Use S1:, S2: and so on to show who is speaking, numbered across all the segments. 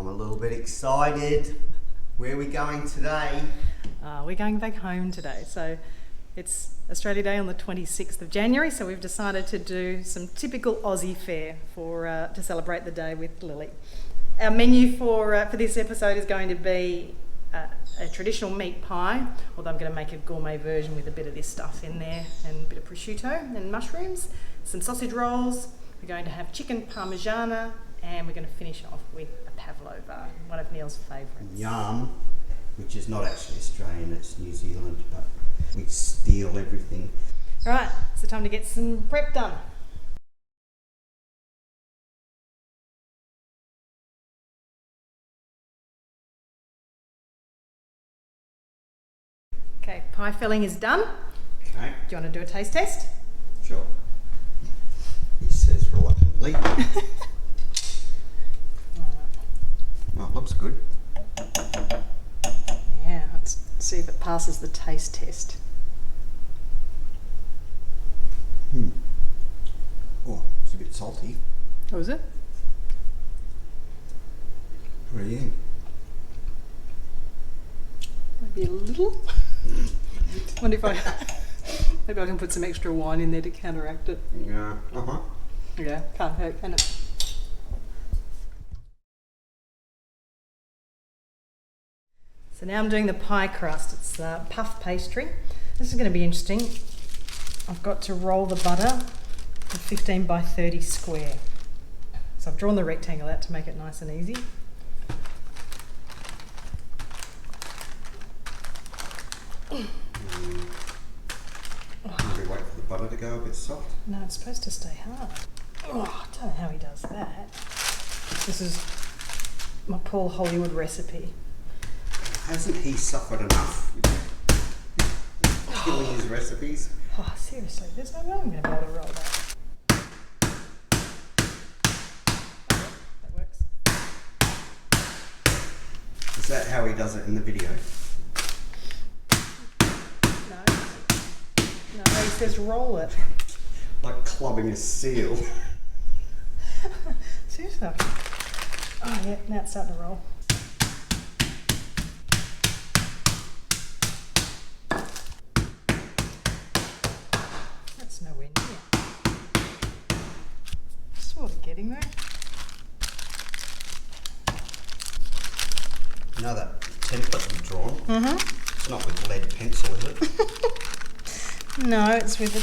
S1: I'm a little bit excited. Where are we going today?
S2: We're going back home today. So it's Australia Day on the 26th of January, so we've decided to do some typical Aussie fare to celebrate the day with Lili. Our menu for this episode is going to be a traditional meat pie, although I'm going to make a gourmet version with a bit of this stuff in there and a bit of prosciutto and mushrooms, some sausage rolls. We're going to have chicken parmigiana, and we're going to finish off with a Pavlova, one of Neil's favourites.
S1: Yum, which is not actually Australian, it's New Zealand, but we steal everything.
S2: All right, so time to get some prep done. Okay, pie filling is done.
S1: Okay.
S2: Do you want to do a taste test?
S1: Sure. He says reluctantly. Well, it looks good.
S2: Yeah, let's see if it passes the taste test.
S1: Oh, it's a bit salty.
S2: Oh, is it?
S1: What do you think?
S2: Maybe a little. Wonder if maybe I can put some extra wine in there to counteract it.
S1: Yeah.
S2: Yeah, can't hurt, can it? So now I'm doing the pie crust. It's puff pastry. This is going to be interesting. I've got to roll the butter to 15 by 30 square. So I've drawn the rectangle out to make it nice and easy.
S1: Maybe wait for the butter to go a bit soft.
S2: No, it's supposed to stay hard. Oh, I don't know how he does that. This is my Paul Hollywood recipe.
S1: Hasn't he suffered enough killing his recipes?
S2: Oh, seriously, there's no way I'm going to be able to roll that. Okay, that works.
S1: Is that how he does it in the video?
S2: No, he says roll it.
S1: Like clubbing a seal.
S2: Seriously. Oh yeah, now it's starting to roll. That's nowhere near. Sort of getting there.
S1: You know that template you've drawn?
S2: Mm-hmm.
S1: It's not with lead pencil, is it?
S2: No, it's with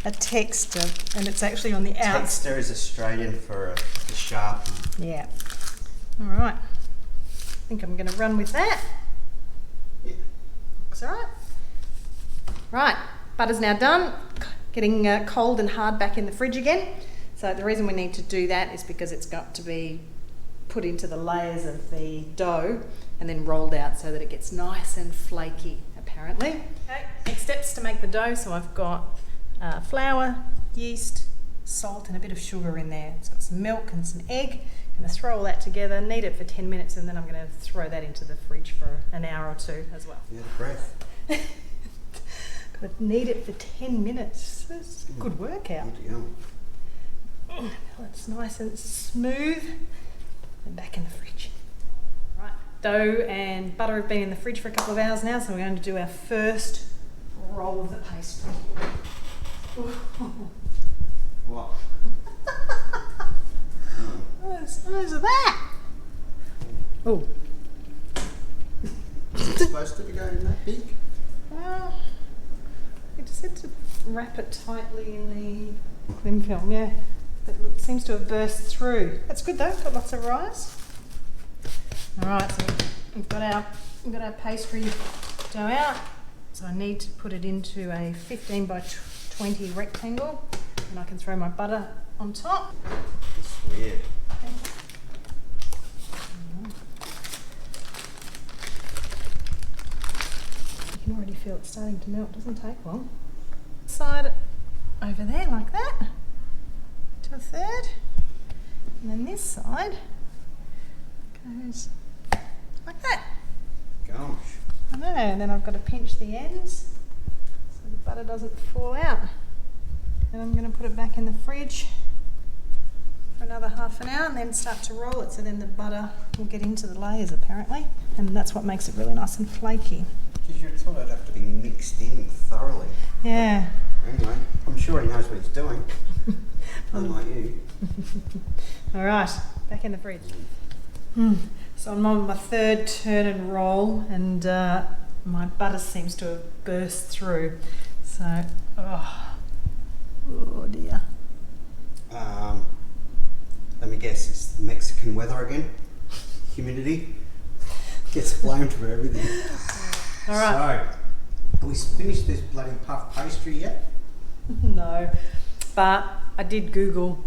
S2: a texture, and it's actually on the outside.
S1: Texture is Australian for a Sharpie.
S2: Yeah. All right. I think I'm going to run with that.
S1: Yeah.
S2: Looks all right. Right, butter's now done. Getting cold and hard back in the fridge again. So the reason we need to do that is because it's got to be put into the layers of the dough and then rolled out so that it gets nice and flaky, apparently. Okay, next steps to make the dough. So I've got flour, yeast, salt and a bit of sugar in there. It's got some milk and some egg. I'm going to throw all that together, knead it for 10 minutes, and then I'm going to throw that into the fridge for an hour or two as well.
S1: Yeah, the breath.
S2: Got to knead it for 10 minutes. It's a good workout.
S1: Oh,
S2: It's nice and smooth. And back in the fridge. Right, dough and butter have been in the fridge for a couple of hours now, so we're going to do our first roll of the pastry.
S1: What?
S2: What the size of that? Oh.
S1: Is it supposed to be going that big?
S2: Well, we just had to wrap it tightly in the cling film, yeah. It seems to have burst through. That's good though, got lots of rise. Alright, so we've got our pastry dough out. So I need to put it into a 15 by 20 rectangle, and I can throw my butter on top.
S1: It's weird.
S2: You can already feel it starting to melt, doesn't take long. Side over there like that. To a third, and then this side goes like that.
S1: Gosh.
S2: I know, and then I've got to pinch the ends so the butter doesn't fall out. Then I'm going to put it back in the fridge for another half an hour and then start to roll it, so then the butter will get into the layers apparently, and that's what makes it really nice and flaky.
S1: Because you thought it'd have to be mixed in thoroughly.
S2: Yeah.
S1: But anyway, I'm sure he knows what he's doing. Unlike you.
S2: All right, back in the fridge. So I'm on my third turn and roll, and my butter seems to have burst through. So, oh dear.
S1: Let me guess, it's the Mexican weather again. Humidity gets blamed for everything.
S2: All right.
S1: So, have we finished this bloody puff pastry yet?
S2: No, but I did Google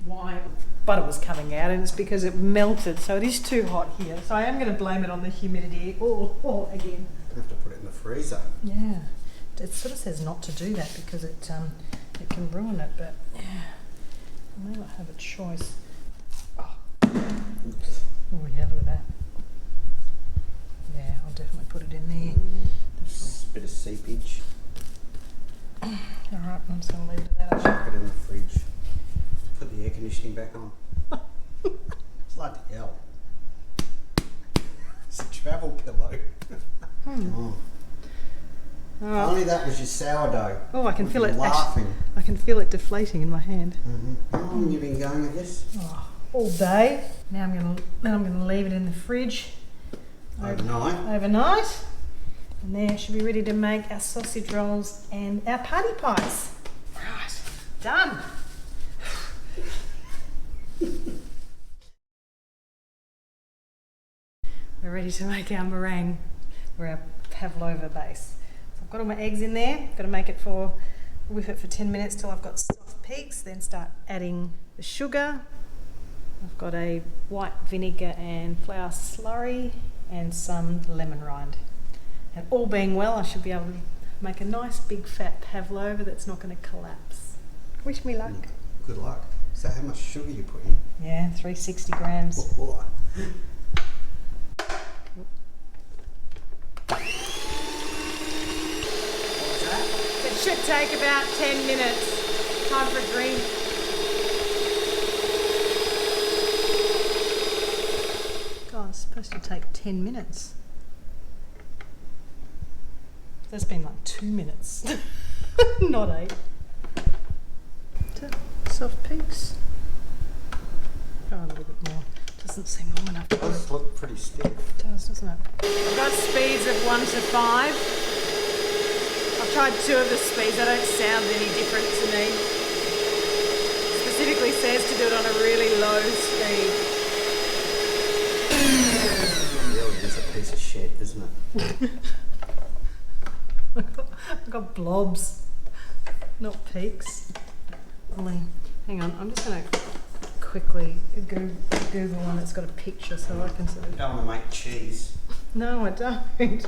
S2: why butter was coming out, and it's because it melted, so it is too hot here. So I am going to blame it on the humidity all again.
S1: I have to put it in the freezer.
S2: Yeah, it sort of says not to do that because it can ruin it, but yeah, I may not have a choice. Oh yeah, look at that. Yeah, I'll definitely put it in there.
S1: Just a bit of seepage.
S2: All right, I'm just going to leave it at that.
S1: Chuck it in the fridge. Put the air conditioning back on. Bloody hell. It's a travel pillow. Oh.
S2: Oh.
S1: Only that was your sourdough.
S2: Oh, I can feel it.
S1: Laughing.
S2: I can feel it deflating in my hand.
S1: How long have you been going with this?
S2: Oh, all day. Now I'm gonna leave it in the fridge overnight, and then it should be ready to make our sausage rolls and our party pies. Right, done. We're ready to make our meringue or our pavlova base. So I've got all my eggs in there. Got to whip it for 10 minutes till I've got soft peaks, then start adding the sugar. I've got a white vinegar and flour slurry and some lemon rind. And all being well, I should be able to make a nice big fat pavlova that's not going to collapse. Wish me luck.
S1: Good luck. So how much sugar you put in?
S2: Yeah, 360 grams.
S1: Oh,
S2: It should take about 10 minutes. Time for a drink. God, it's supposed to take 10 minutes. That's been like 2 minutes. Not 8. Soft peaks. Oh, a little bit more. Doesn't seem long enough.
S1: it does look pretty stiff.
S2: It does, doesn't it? I've got speeds of 1 to 5. I've tried 2 of the speeds. They don't sound any different to me. Specifically says to do it on a really low speed.
S1: It really is a piece of shit, isn't it?
S2: I've got blobs, not peaks. Hang on, I'm just going to quickly Google one that's got a picture so I can sort of...
S1: You don't want to make cheese.
S2: No, I don't.
S1: It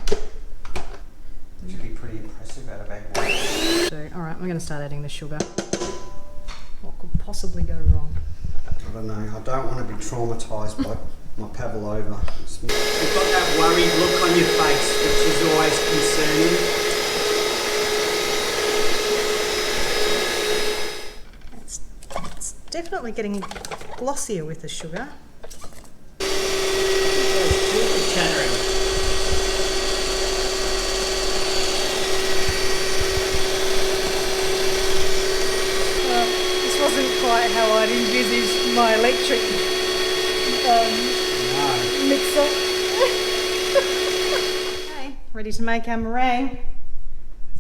S1: should be pretty impressive out of egg white.
S2: So, alright, we're going to start adding the sugar. What could possibly go wrong?
S1: I don't know, I don't want to be traumatised by my pavlova. You've got that worried look on your face, which is always concerning.
S2: It's definitely getting glossier with the sugar. This wasn't quite how I'd envisaged my electric mixer. Okay, ready to make our meringue.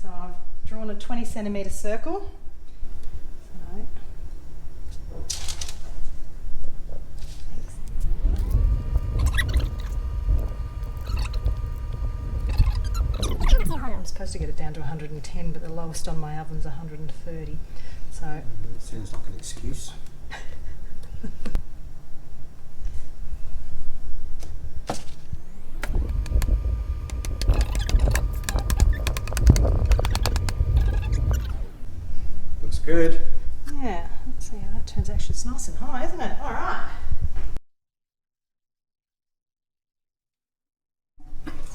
S2: So I've drawn a 20 centimetre circle. I'm supposed to get it down to 110, but the lowest on my oven's 130. So
S1: Sounds like an excuse. Looks good.
S2: yeah, let's see how that turns. Actually, it's nice and high, isn't it? All right.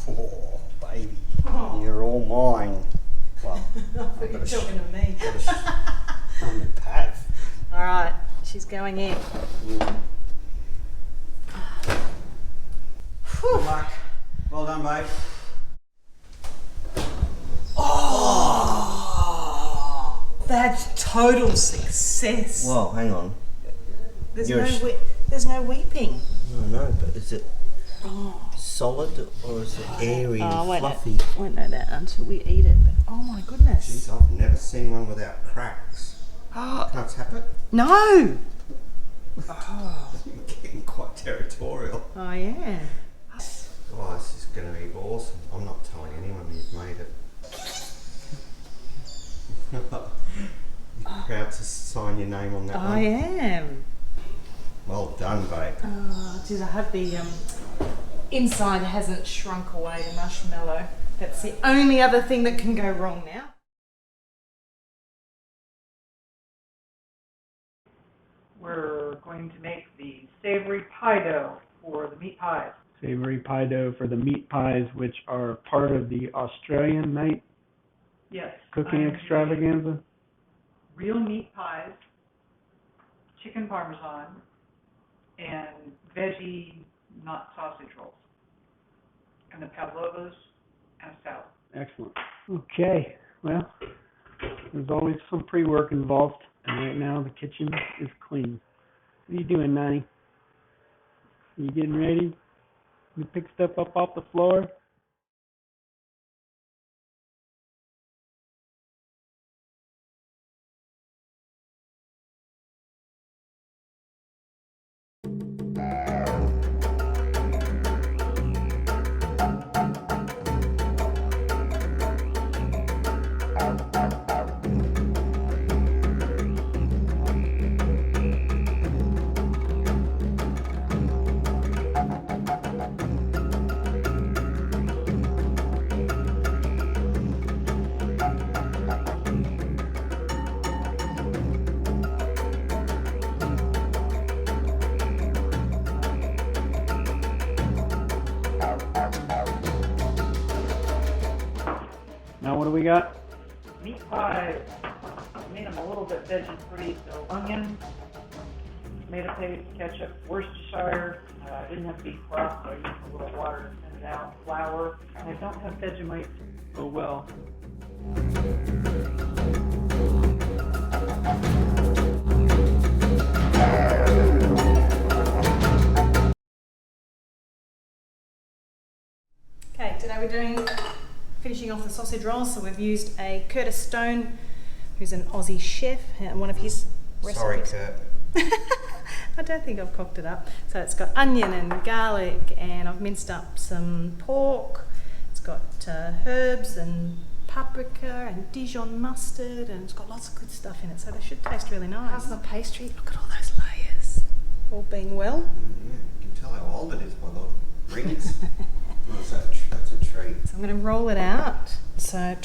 S1: Oh, baby.
S2: Oh.
S1: You're all mine. Well,
S2: I thought you were talking to me.
S1: I'm a Pav.
S2: All right, she's going in.
S1: Good luck. Well done, babe.
S2: Oh, that's total success.
S3: Well, hang on.
S2: There's
S3: You're
S2: there's no weeping.
S3: I know, but is it solid or is it airy and fluffy?
S2: Won't know that until we eat it. But oh my goodness.
S1: Jeez, I've never seen one without cracks. Can I tap it?
S2: No.
S1: Oh. I'm getting quite territorial.
S2: Oh yeah.
S1: Oh, this is going to be awesome. I'm not telling anyone you've made it. You're proud to sign your name on that one?
S2: I am.
S1: Well done, babe.
S2: Oh, geez, I hope the inside hasn't shrunk away the marshmallow. That's the only other thing that can go wrong now.
S4: We're going to make the savory pie dough for the meat pies.
S5: Savory pie dough for the meat pies, which are part of the Australian night
S4: Yes.
S5: cooking
S4: I'm
S5: extravaganza.
S4: using real meat pies, chicken parmesan, and veggie, not sausage rolls. And the Pavlovas and a salad.
S5: Excellent. Okay, well, there's always some pre-work involved, and right now the kitchen is clean. What are you doing, Nani? You getting ready? You pick stuff up off the floor? Now what do we got?
S4: Meat pies, I made them a little bit veggie free, so onion, tomato paste, ketchup, Worcestershire. I didn't have beef broth, so I used a little water to thin it out. Flour, and I don't have Vegemite.
S5: Oh well.
S2: Okay, today we're finishing off the sausage rolls. So we've used a Curtis Stone, who's an Aussie chef, and one of his recipes.
S1: Sorry, Kurt.
S2: I don't think I've cocked it up. So it's got onion and garlic, and I've minced up some pork. It's got herbs and paprika and Dijon mustard, and it's got lots of good stuff in it. So they should taste really nice. How's the pastry? Look at all those layers. All being well.
S1: Yeah, you can tell how old it is by the rings. That's a treat.
S2: So I'm going to roll it out. So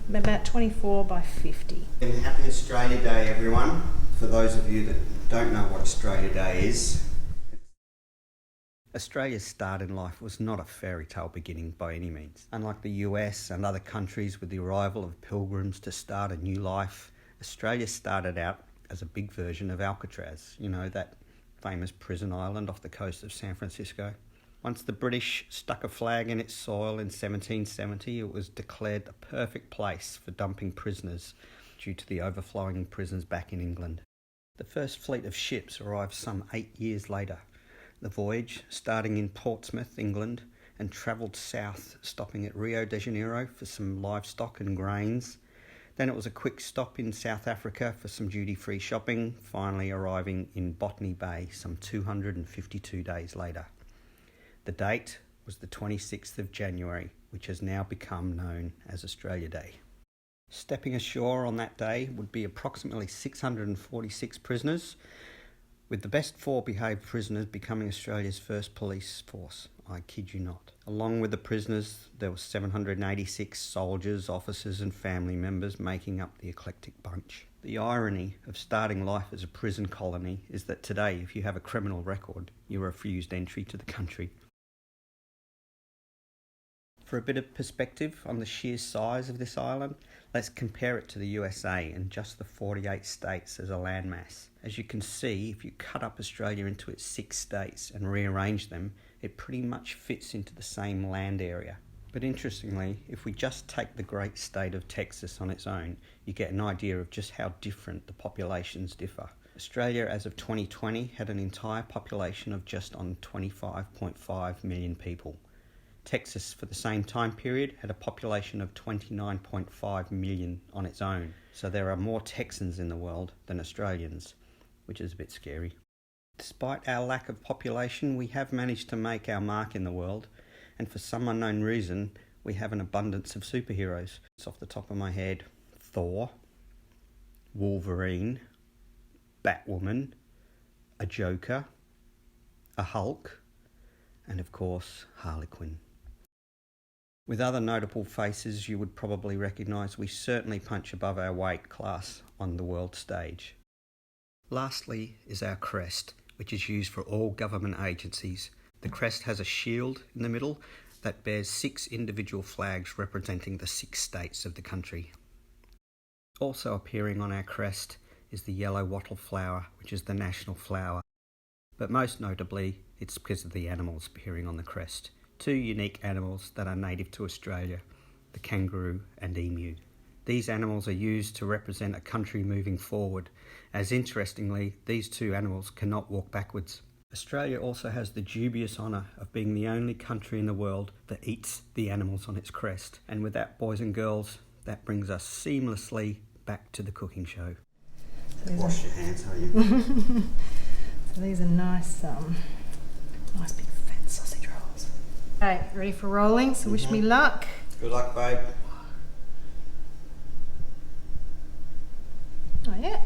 S2: about 24 by 50.
S1: And happy Australia Day, everyone. For those of you that don't know what Australia Day is. Australia's start in life was not a fairy tale beginning by any means. Unlike the US and other countries with the arrival of pilgrims to start a new life, Australia started out as a big version of Alcatraz, you know, that famous prison island off the coast of San Francisco. Once the British stuck a flag in its soil in 1770, it was declared the perfect place for dumping prisoners due to the overflowing prisons back in England. The first fleet of ships arrived some 8 years later. The voyage, starting in Portsmouth, England, and travelled south, stopping at Rio de Janeiro for some livestock and grains. Then it was a quick stop in South Africa for some duty-free shopping, finally arriving in Botany Bay some 252 days later. The date was the 26th of January, which has now become known as Australia Day. Stepping ashore on that day would be approximately 646 prisoners, with the best 4 behaved prisoners becoming Australia's first police force. I kid you not. Along with the prisoners, there were 786 soldiers, officers and family members making up the eclectic bunch. The irony of starting life as a prison colony is that today, if you have a criminal record, you're refused entry to the country. For a bit of perspective on the sheer size of this island, let's compare it to the USA and just the 48 states as a landmass. As you can see, if you cut up Australia into its 6 states and rearrange them, it pretty much fits into the same land area. But interestingly, if we just take the great state of Texas on its own, you get an idea of just how different the populations differ. Australia, as of 2020, had an entire population of just on 25.5 million people. Texas, for the same time period, had a population of 29.5 million on its own. So there are more Texans in the world than Australians, which is a bit scary. Despite our lack of population, we have managed to make our mark in the world, and for some unknown reason, we have an abundance of superheroes. It's off the top of my head: Thor, Wolverine, Batwoman, a Joker, a Hulk, and of course, Harley Quinn. With other notable faces you would probably recognise, we certainly punch above our weight class on the world stage. Lastly is our crest, which is used for all government agencies. The crest has a shield in the middle that bears 6 individual flags representing the 6 states of the country. Also appearing on our crest is the yellow wattle flower, which is the national flower. But most notably, it's because of the animals appearing on the crest. 2 unique animals that are native to Australia, the kangaroo and emu. These animals are used to represent a country moving forward, as interestingly, these 2 animals cannot walk backwards. Australia also has the dubious honour of being the only country in the world that eats the animals on its crest. And with that, boys and girls, that brings us seamlessly back to the cooking show. Wash your hands, are you?
S2: So these are nice, nice big fat sausage rolls. Okay, ready for rolling, so wish me luck.
S1: Good luck, babe.
S2: Oh yeah.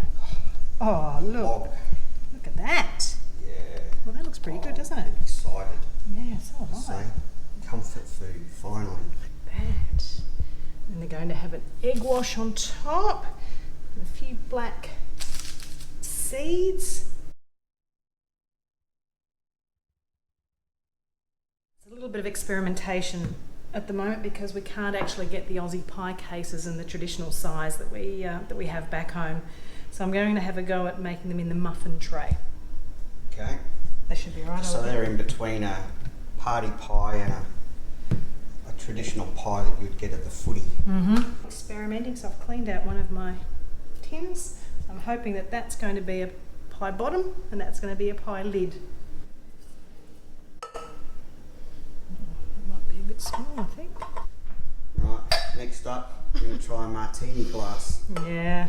S2: Oh look, look at that.
S1: Yeah.
S2: Well, that looks pretty good, doesn't it?
S1: Excited.
S2: Yeah, so am I.
S1: Same. Comfort food, finally.
S2: That. And they're going to have an egg wash on top, and a few black seeds. It's a little bit of experimentation at the moment because we can't actually get the Aussie pie cases in the traditional size that we have back home. So I'm going to have a go at making them in the muffin tray.
S1: Okay.
S2: They should be right.
S1: So they're in between a party pie and a traditional pie that you'd get at the footy.
S2: Experimenting, so I've cleaned out one of my tins. I'm hoping that that's going to be a pie bottom and that's going to be a pie lid. It might be a bit small, I think.
S1: Right, next up, we're going to try a martini glass.
S2: Yeah.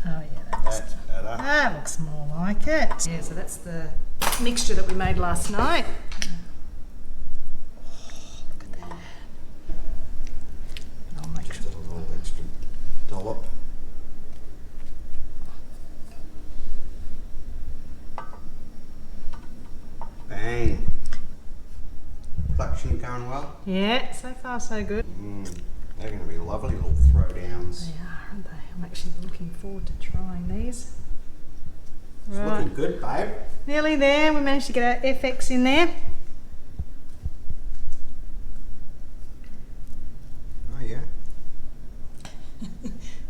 S2: Oh yeah,
S1: That's better.
S2: that looks more like it. Yeah, so that's the mixture that we made last night. Oh, look at that. And I'll make
S1: Just a little extra dollop. Bang. Production going well?
S2: Yeah, so far so good.
S1: They're going to be lovely little throwdowns.
S2: They are, aren't they? I'm actually looking forward to trying these.
S1: It's looking good, babe.
S2: Nearly there. We managed to get our FX in there.
S1: Oh yeah.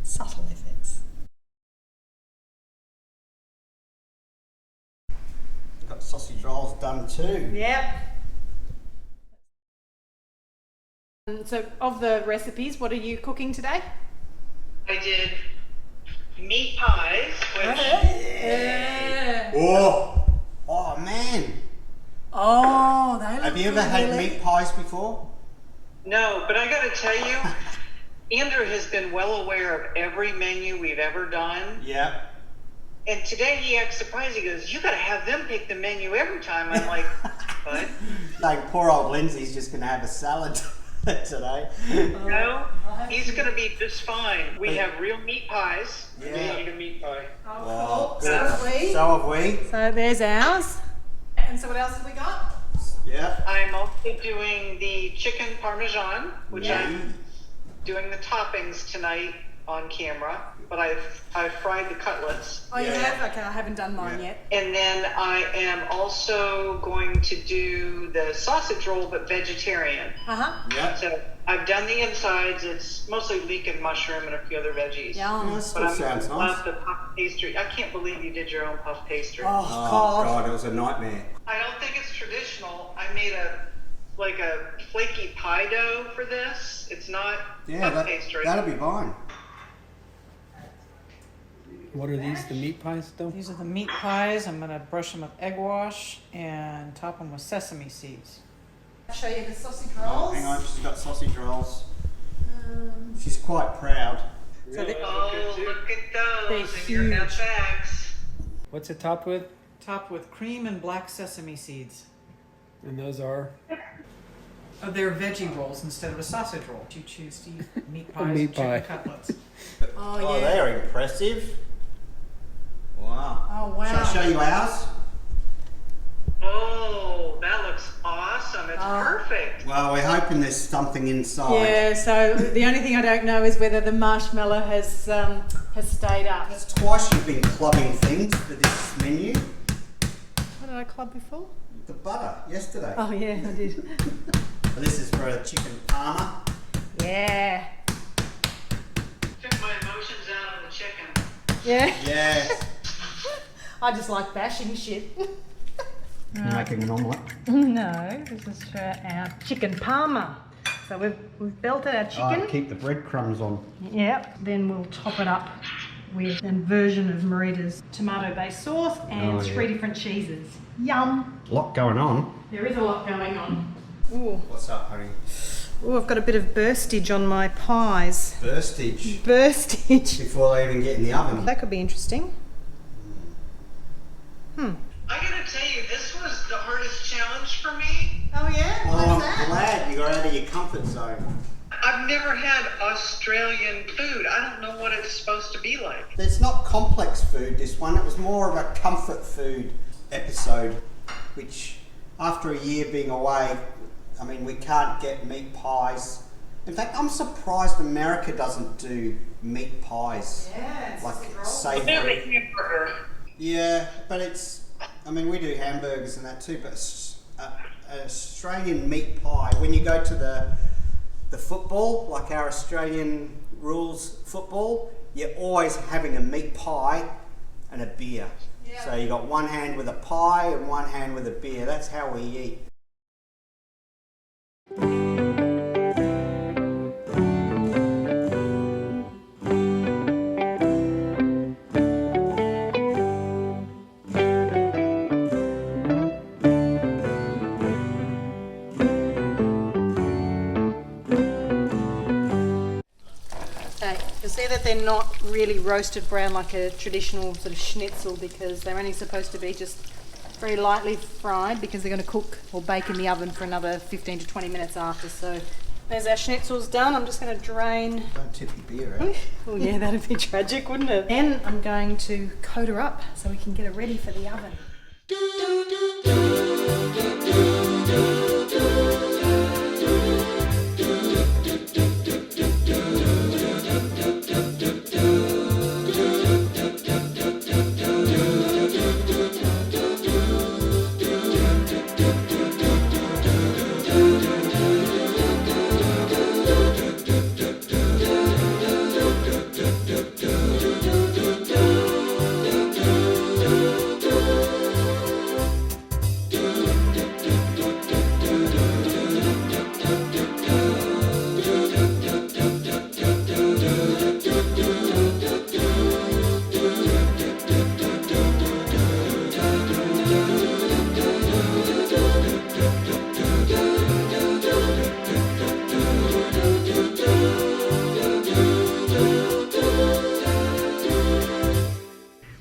S2: Subtle FX.
S1: Got sausage rolls done too.
S2: Yep. So, of the recipes, what are you cooking today?
S4: I did meat pies, which
S1: Oh man.
S2: Oh, they look
S1: Have you ever had meat pies before?
S4: no, but I got to tell you, Andrew has been well aware of every menu we've ever done.
S1: Yeah.
S4: And today he acts surprised. He goes, "You got to have them pick the menu every time." I'm like, "What?"
S1: Like poor old Lindsay's just going to have a salad today.
S4: No, he's going to be just fine. We have real meat pies.
S1: Yeah.
S4: Eat a meat pie.
S2: Oh,
S1: good.
S2: so have we.
S1: So have we.
S2: So there's ours. And so what else have we got?
S1: Yeah.
S4: I'm also doing the chicken parmesan, which
S1: Yeah.
S4: I'm doing the toppings tonight.
S6: on camera, but I've fried the cutlets.
S2: Oh, you have? Okay, I haven't done mine yet.
S6: And then I am also going to do the sausage roll, but vegetarian.
S3: Yeah.
S6: So I've done the insides. It's mostly leek and mushroom and a few other veggies.
S2: Yum.
S3: That
S6: But I'm
S3: sounds nice.
S6: the puff pastry. I can't believe you did your own puff pastry.
S2: Oh,
S1: Oh God, it was a nightmare.
S6: I don't think it's traditional. I made a flaky pie dough for this. It's not puff pastry.
S1: That'll be fine.
S5: What are these? The meat pies, though?
S7: These are the meat pies. I'm going to brush them with egg wash and top them with sesame seeds.
S2: I'll show you the sausage
S1: Oh,
S2: rolls.
S1: hang on, she's got sausage rolls. She's quite proud.
S7: So they,
S6: Oh, look at those.
S7: They're
S6: And your
S7: huge.
S6: FX.
S5: What's it topped with?
S7: topped with cream and black sesame seeds.
S5: And those are?
S7: Oh, they're veggie rolls instead of a sausage roll. You choose to eat meat pies
S5: meat
S7: and chicken
S5: pie.
S7: cutlets.
S3: Oh, they are impressive.
S1: Wow.
S2: Oh, wow.
S1: Shall I show you ours?
S6: Oh, that looks awesome. It's perfect.
S1: Well, we're hoping there's something inside.
S2: Yeah, so the only thing I don't know is whether the marshmallow has stayed up.
S1: That's twice you've been clubbing things for this menu.
S2: What did I club before?
S1: The butter, yesterday.
S2: Oh, yeah, I did.
S1: So this is for a chicken Parma.
S2: Yeah.
S6: Took my emotions out of the chicken.
S2: Yeah.
S1: Yeah.
S2: I just like bashing shit.
S1: You're making an omelette.
S2: No, this is for our chicken Parma. So we've belted our chicken.
S1: Keep the breadcrumbs on.
S2: Yep. Then we'll top it up with a version of Marita's tomato-based sauce and 3 different cheeses. Yum.
S1: A lot going on.
S2: There is a lot going on. Ooh.
S1: What's up, honey?
S2: Ooh, I've got a bit of burstage on my pies.
S1: Burstage.
S2: Burstage.
S1: Before they even get in the oven.
S2: That could be interesting.
S6: I gotta tell you, this was the hardest challenge for me.
S2: Oh yeah?
S1: Well, I'm glad you got out of your comfort zone.
S6: I've never had Australian food. I don't know what it's supposed to be like.
S1: It's not complex food, this one. It was more of a comfort food episode, which after a year being away, I mean, we can't get meat pies. In fact, I'm surprised America doesn't do meat pies.
S2: Yeah, it's
S1: Like
S6: They have a
S1: savoury.
S6: hamburger.
S1: Yeah, but it's, I mean, we do hamburgers and that too, but an Australian meat pie, when you go to the football, like our Australian rules football, you're always having a meat pie and a beer.
S2: Yeah.
S1: So you got one hand with a pie and one hand with a beer. That's how we eat.
S2: Okay, you'll see that they're not really roasted brown like a traditional sort of schnitzel because they're only supposed to be just very lightly fried because they're going to cook or bake in the oven for another 15 to 20 minutes after. So there's our schnitzels done. I'm just going to drain.
S1: Don't tip your beer out.
S2: Oh yeah, that'd be tragic, wouldn't it? And I'm going to coat her up so we can get her ready for the oven.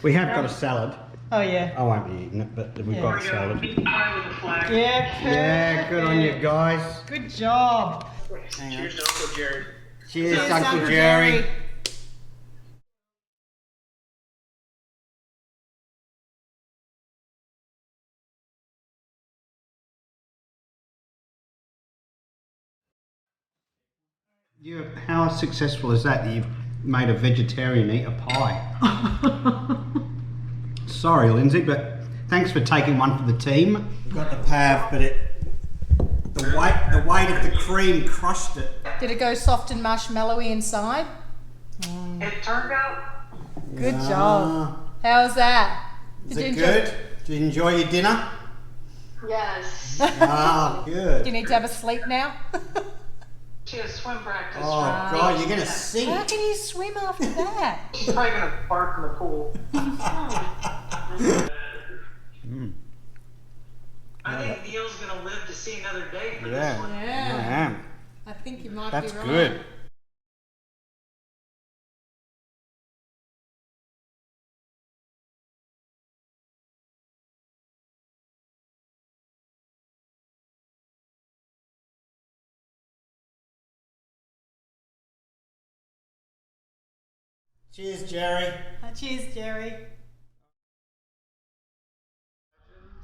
S1: We have got a salad.
S2: Oh yeah.
S1: I won't be eating it, but we've got a salad.
S6: Meat pie with a flag.
S2: Yeah.
S1: Yeah, good on you guys.
S2: Good job.
S6: Cheers to Uncle Jared.
S1: Cheers,
S2: Cheers,
S1: Uncle
S2: Uncle
S1: Jerry.
S2: Jerry.
S1: How successful is that? You've made a vegetarian eat a pie. Sorry, Lindsay, but thanks for taking one for the team. Got the pav, but the weight of the cream crushed it.
S2: Did it go soft and marshmallowy inside?
S6: It turned out
S2: Good job. How was that?
S1: Is it good? Did you enjoy your dinner?
S6: yes.
S1: Ah,
S2: Do
S1: good.
S2: you need to have a sleep now?
S6: She has swim practice.
S1: Oh God, you're gonna sink.
S2: How can you swim after that?
S6: She's probably gonna bark in the pool. I think Neil's gonna live to see another day for this one.
S2: Yeah. I think you might
S1: That's
S2: be right.
S1: good. Cheers, Jerry.
S2: Cheers, Jerry.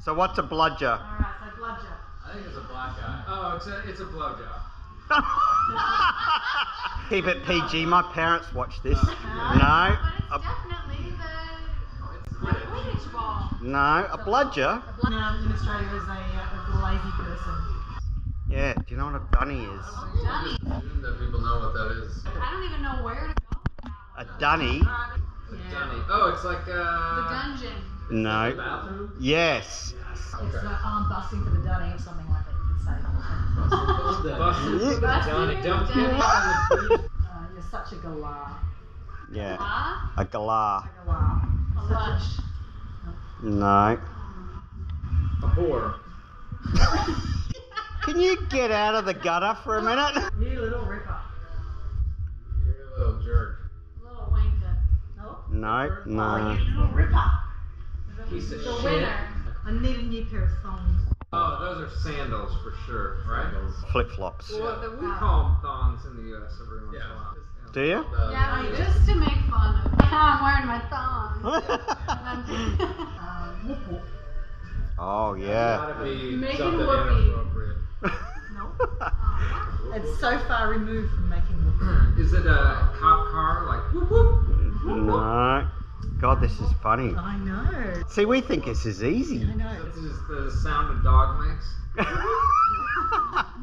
S1: So what's a bludger?
S2: Alright, so bludger.
S8: I think it's a black eye. Oh, it's a blowjob.
S1: Keep it PG. My parents watch this. No.
S9: But it's definitely the Quidditch ball.
S1: No, a bludger.
S2: In Australia is a lazy person.
S1: Yeah. Do you know what a dunny is?
S9: Dunny.
S8: Assume that people know what that is.
S9: I don't even know where to go.
S1: A dunny?
S8: Dunny. Oh, it's like
S9: The dungeon.
S8: the
S1: No.
S8: bathroom.
S1: Yes.
S2: It's like arm busting for the dunny or something like that, you could say.
S8: Busted for the Dunny. Don't get me on the beach.
S2: You're such a galah.
S1: Yeah.
S9: Ah,
S1: A galah.
S2: Galah.
S9: a lush.
S1: No.
S8: A whore.
S1: Can you get out of the gutter for a minute?
S2: You little ripper.
S8: You're a little jerk.
S9: Little wanker.
S1: No. No.
S2: Little ripper.
S8: Piece of
S9: The
S8: shit.
S9: winner.
S2: I need a new pair of thongs.
S8: Oh, those are sandals for sure, right?
S1: Flip flops.
S8: Well, we call them thongs in the U.S. every once in a while.
S1: Do you?
S9: Yeah, just to make fun of. I'm wearing my thongs.
S2: Whoop whoop.
S1: Oh yeah.
S8: Gotta be
S9: Making
S8: something
S9: whoopee.
S8: inappropriate.
S2: It's so far removed from making whoop.
S8: Is it a cop car like whoop whoop?
S1: No. God, this is funny.
S2: I know.
S1: See, we think this is easy.
S2: I know.
S8: This is the sound a dog makes.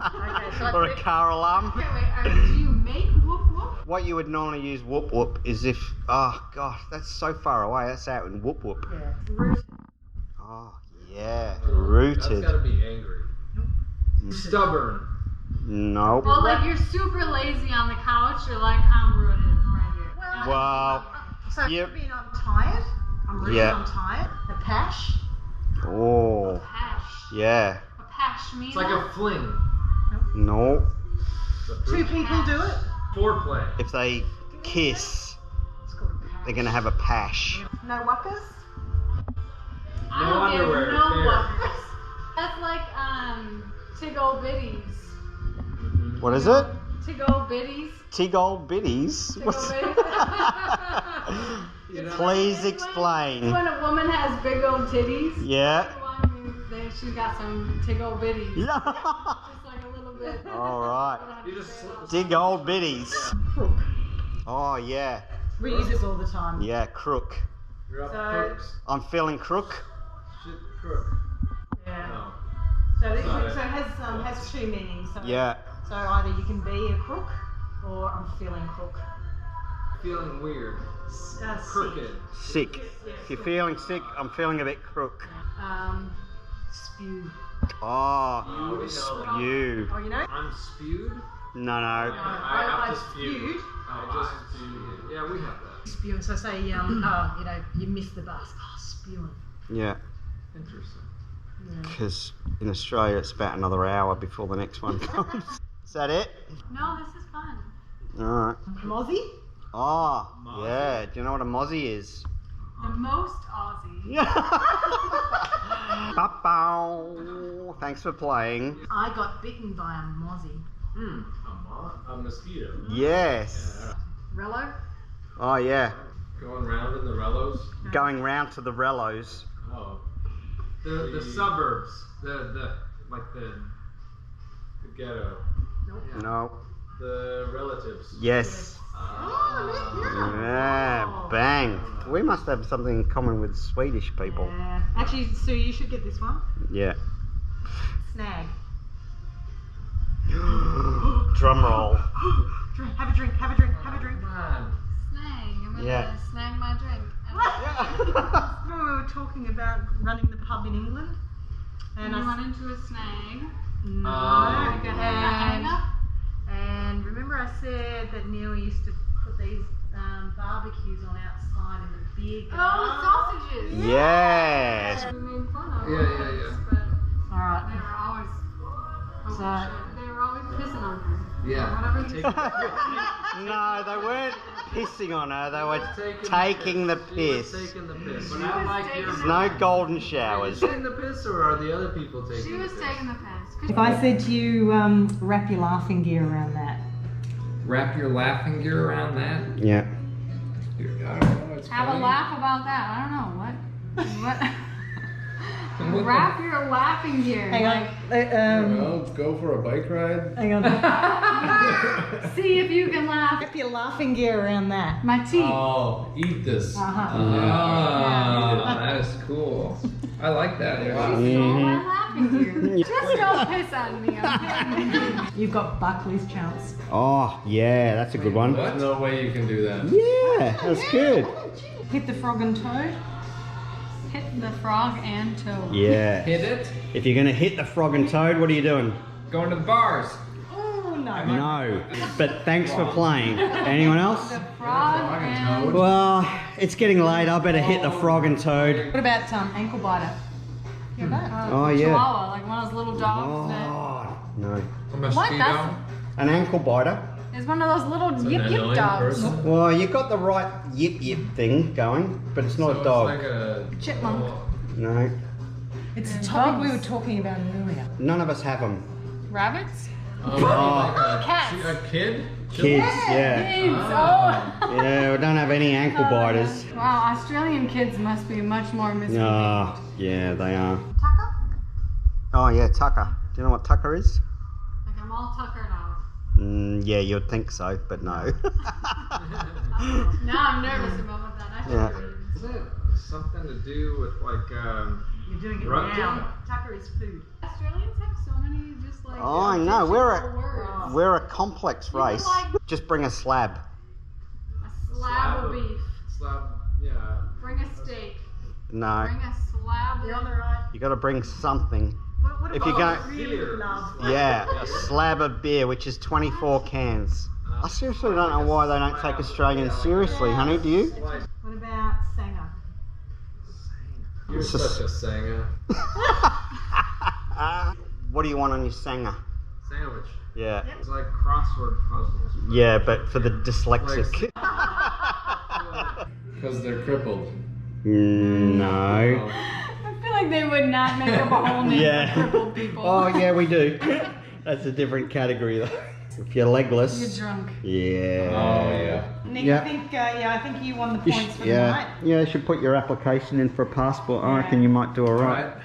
S2: Okay, so
S1: Or a car alarm.
S9: Wait, do you make whoop whoop?
S1: What you would normally use whoop whoop is if, oh gosh, that's so far away. That's out in whoop whoop.
S2: yeah. Root.
S1: Oh yeah,
S8: That's
S1: rooted.
S8: gotta be angry. Stubborn.
S1: Nope.
S9: Well, like you're super lazy on the couch. You're like, I'm rooted right here.
S1: Well,
S2: So
S1: Yep.
S2: it could mean I'm tired. I'm really
S1: Yeah.
S2: I'm tired. A pash.
S1: oh,
S9: Pash.
S1: yeah.
S9: A pash means
S8: It's like a fling.
S1: No.
S8: It's a
S2: Two people do it.
S8: foreplay.
S1: If they kiss,
S2: It's called a pash.
S1: they're gonna have a pash.
S2: No wuckers.
S9: I
S8: No
S9: don't
S8: underwear,
S9: give no
S8: fair.
S9: wuckers. That's like tig-old biddies.
S1: What is it?
S9: Tig-old biddies.
S1: Tig-old biddies?
S9: Tig-old
S1: What's
S9: biddies.
S8: You know,
S1: Please
S9: It's
S1: explain.
S9: when a woman has big old titties.
S1: Yeah.
S9: Well, I mean, she's got some tig-old biddies.
S1: Yeah.
S9: Just like a little bit.
S1: All right.
S8: you just
S1: Dig old biddies.
S2: Crook.
S1: Oh yeah.
S2: We use this all the time.
S1: Yeah, crook.
S8: you're up
S2: So-
S8: crooks.
S1: I'm feeling crook.
S8: Shit, crook.
S2: Yeah.
S8: No.
S2: So it,
S8: Got it.
S2: so it has two meanings. So,
S1: Yeah.
S2: So either you can be a crook or I'm feeling crook.
S8: Feeling weird.
S2: Sick.
S8: Crooked.
S1: Sick. If you're feeling sick, I'm feeling a bit crook.
S2: Spew.
S1: Oh,
S8: You know.
S1: spew.
S2: Oh, you know?
S8: I'm spewed.
S1: No, no.
S8: I have to
S2: spewed.
S8: spew. I just spewed. Yeah, we have that.
S2: Spewing. So say, you missed the bus. Oh, spewing.
S1: Yeah,
S8: Interesting.
S1: because in Australia it's about another hour before the next one comes. Is that it?
S9: No, this is fun.
S1: All right.
S2: Mozzie?
S1: Oh,
S8: Mozzie.
S1: yeah. Do you know what a mozzie is?
S9: The most Aussie.
S1: Ba-bow. Thanks for playing.
S2: I got bitten by a mozzie.
S8: A mosquito.
S1: Yes.
S2: Rello?
S1: Oh, yeah.
S8: Going round in the rellos.
S1: Going round to the rellos.
S8: Oh. The suburbs. The ghetto.
S2: Nope.
S8: Yeah.
S1: No.
S8: The relatives.
S1: Yes. Yeah, bang. We must have something in common with Swedish people.
S2: Yeah. Actually, Sue, you should get this one.
S1: Yeah.
S2: Snag.
S1: Drum roll.
S2: Have a drink, have a drink, have a drink.
S8: Man.
S9: Snag. I'm gonna
S1: Yeah.
S9: snag my drink.
S2: Remember we were talking about running the pub in England?
S9: And I went into a snag.
S2: No.
S9: Like a hang up.
S2: And remember I said that Neil used to put these barbecues on outside in the big...
S9: Oh, sausages.
S1: Yes.
S9: We made fun of
S8: Yeah.
S9: But
S2: Alright.
S9: they were always... they were always pissing on her.
S8: Yeah.
S9: Whatever you
S1: No, they weren't pissing on her, they were taking the
S8: She was
S1: piss.
S8: taking the piss. But not like your...
S1: There's no golden
S8: Are you
S1: showers.
S8: taking the piss or are the other people taking
S9: She
S8: the
S9: was
S8: piss?
S9: taking the piss.
S2: If I said to you, wrap your laughing gear around that.
S10: Wrap your laughing gear around that?
S1: Yeah.
S10: I don't know. It's
S9: Have
S10: funny.
S9: a laugh about that. I don't know. What?
S10: And what
S9: Wrap your laughing gear.
S2: Hang on.
S10: Well, go for a bike ride.
S2: Hang on.
S9: See if you can laugh.
S2: Wrap your laughing gear around that.
S9: My teeth.
S10: Oh, eat this.
S2: Uh-huh.
S10: Oh, that is cool. I like that.
S9: She stole my laughing gear. Just don't piss on me, okay?
S2: You've got Buckley's chance.
S1: Oh, yeah, that's a good one.
S10: There's no way you can do that.
S1: Yeah, that's good.
S2: Hit the frog and toad.
S9: Hit the frog and toad.
S1: Yeah.
S10: Hit it.
S1: If you're going to hit the frog and toad, what are you doing?
S10: Going to the bars.
S2: Oh, no.
S1: No. But thanks for playing. Anyone else?
S9: The frog and
S1: Well, it's getting late. I better hit the frog and toad.
S2: What about ankle biter? Hear that?
S1: Oh, yeah.
S9: Chihuahua, like one of those little dogs that...
S1: Oh, no.
S10: A
S9: What?
S10: mosquito.
S9: That's...
S1: An ankle biter.
S9: It's one of those little
S10: It's an
S9: yip yip
S10: annoying
S9: dogs.
S10: person.
S1: Well, you got the right yip yip thing going, but it's not
S10: So
S1: a dog.
S10: It's like a
S9: Chipmunk.
S1: No.
S2: It's
S9: And
S2: the topic we
S9: bugs.
S2: were talking about earlier.
S1: None of us have them.
S9: Rabbits?
S10: like a,
S9: Cats.
S10: a kid.
S1: Kids, yeah.
S9: Pigs. Oh.
S1: Yeah, we don't have any ankle biters.
S9: Wow, Australian kids must be much more misbehaved.
S1: Ah, yeah, they are.
S9: Tucker?
S1: Oh, yeah, Tucker. Do you know what Tucker is?
S9: Like I'm all tuckered out.
S1: Yeah, you'd think so, but no.
S9: Now I'm nervous about what that actually
S1: Yeah.
S9: means.
S8: Is it something to do with like
S2: You're doing it
S8: Rugby?
S2: now. Tucker is food.
S9: Australians have so many just like
S1: Oh, I know. We're
S9: additional words.
S1: we're a complex
S9: You would
S1: race.
S9: like-
S1: Just bring a slab.
S9: A slab of beef.
S8: slab? Yeah.
S9: Bring a steak.
S1: No,
S9: Bring a slab
S2: You're on
S9: of...
S2: the right.
S1: you got to bring something.
S2: What
S1: If you
S2: about
S1: go-
S2: really
S8: Beer.
S2: love?
S1: Yeah, a slab of beer, which is 24 cans. I seriously don't know why they don't take Australians seriously, honey. Do you?
S8: Slice.
S2: What about Sanger?
S8: You're
S1: It's a
S8: such a singer.
S1: What do you want on your sanger?
S8: Sandwich.
S1: Yeah.
S8: It's like crossword puzzles.
S1: Yeah, but for the dyslexic.
S10: Because they're crippled.
S1: No.
S9: I feel like they would not make up a whole name
S1: Yeah.
S9: for crippled people.
S1: Oh, yeah, we do. That's a different category, though. If you're legless.
S9: You're drunk.
S1: Yeah.
S10: Oh yeah.
S2: Nick,
S1: Yeah.
S2: I think you won the
S1: You
S2: points for
S1: yeah.
S2: tonight.
S1: Yeah, you should put your application in for a passport. I reckon you might do all right.
S10: Alright.